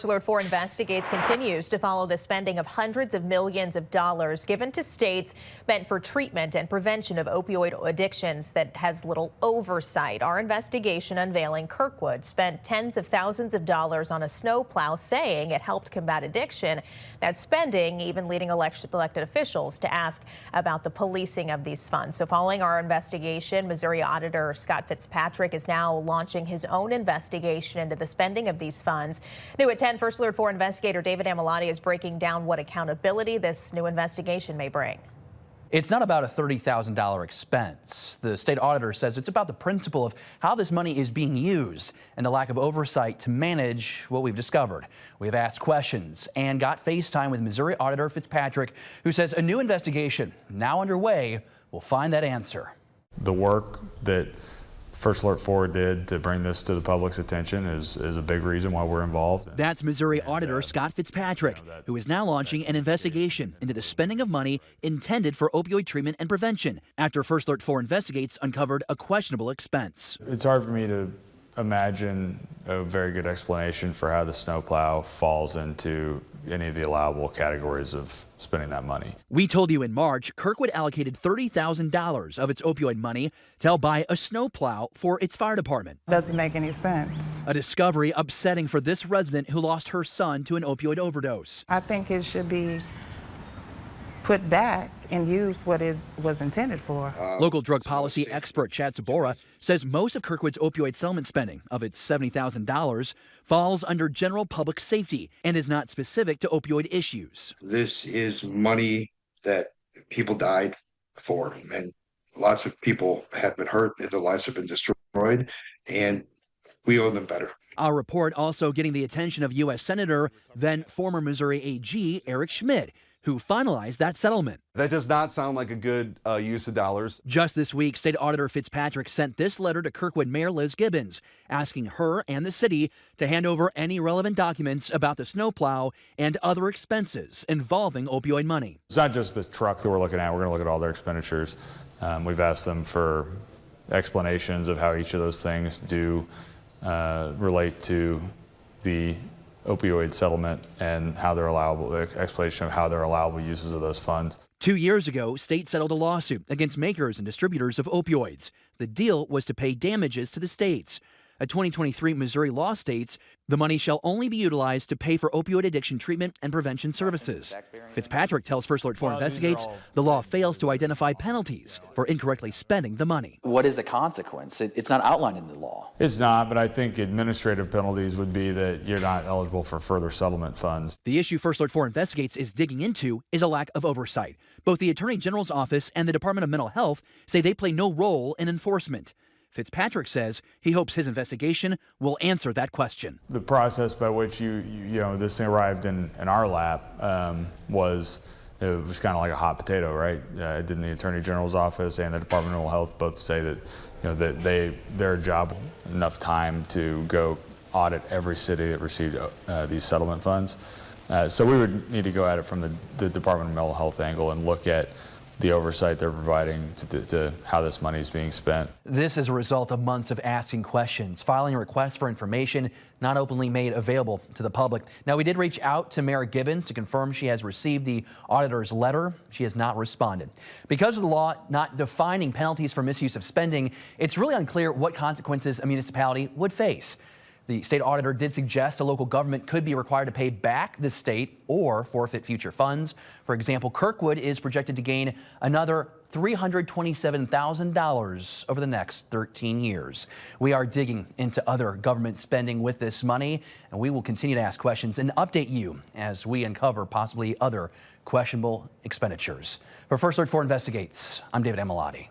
Alert 4 Investigates continues to follow the spending of hundreds of millions of dollars given to states meant for treatment and prevention of opioid addictions that has little oversight. Our investigation unveiling Kirkwood spent tens of thousands of dollars on a snowplow, saying it helped combat addiction. That spending even leading elected officials to ask about the policing of these funds. So following our investigation, Missouri Auditor Scott Fitzpatrick is now launching his own investigation into the spending of these funds. New at 10, First Alert 4 investigator David Amalotti is breaking down what accountability this new investigation may bring. It's not about a $30,000 expense. The state auditor says it's about the principle of how this money is being used and the lack of oversight to manage what we've discovered. We have asked questions and got FaceTime with Missouri Auditor Fitzpatrick, who says a new investigation now underway will find that answer. The work that First Alert 4 did to bring this to the public's attention is a big reason why we're involved. That's Missouri Auditor Scott Fitzpatrick, who is now launching an investigation into the spending of money intended for opioid treatment and prevention after First Alert 4 Investigates uncovered a questionable expense. It's hard for me to imagine a very good explanation for how the snowplow falls into any of the allowable categories of spending that money. We told you in March, Kirkwood allocated $30,000 of its opioid money to help buy a snowplow for its fire department. Doesn't make any sense. A discovery upsetting for this resident who lost her son to an opioid overdose. I think it should be put back and use what it was intended for. Local drug policy expert Chad Sabora says most of Kirkwood's opioid settlement spending of its $70,000 falls under general public safety and is not specific to opioid issues. This is money that people died for, and lots of people have been hurt and their lives have been destroyed, and we owe them better. Our report also getting the attention of U.S. Senator, then former Missouri AG Eric Schmidt, who finalized that settlement. That does not sound like a good use of dollars. Just this week, State Auditor Fitzpatrick sent this letter to Kirkwood Mayor Liz Gibbons, asking her and the city to hand over any relevant documents about the snowplow and other expenses involving opioid money. It's not just the truck that we're looking at. We're going to look at all their expenditures. We've asked them for explanations of how each of those things do relate to the opioid settlement and how they're allowable, explanation of how they're allowable uses of those funds. 2 years ago, state settled a lawsuit against makers and distributors of opioids. The deal was to pay damages to the states. A 2023 Missouri law states the money shall only be utilized to pay for opioid addiction treatment and prevention services. Fitzpatrick tells First Alert 4 Investigates the law fails to identify penalties for incorrectly spending the money. What is the consequence? It's not outlined in the law. It's not, but I think administrative penalties would be that you're not eligible for further settlement funds. The issue First Alert 4 Investigates is digging into is a lack of oversight. Both the Attorney General's office and the Department of Mental Health say they play no role in enforcement. Fitzpatrick says he hopes his investigation will answer that question. The process by which this thing arrived in our lap was kind of like a hot potato, right? Didn't the Attorney General's office and the Department of Mental Health both say that that their job enough time to go audit every city that received these settlement funds? So we would need to go at it from the Department of Mental Health angle and look at the oversight they're providing to how this money is being spent. This is a result of months of asking questions, filing requests for information not openly made available to the public. Now, we did reach out to Mayor Gibbons to confirm she has received the auditor's letter. She has not responded. Because of the law not defining penalties for misuse of spending, it's really unclear what consequences a municipality would face. The state auditor did suggest a local government could be required to pay back the state or forfeit future funds. For example, Kirkwood is projected to gain another $327,000 over the next 13 years. We are digging into other government spending with this money, and we will continue to ask questions and update you as we uncover possibly other questionable expenditures. For First Alert 4 Investigates, I'm David Amalotti.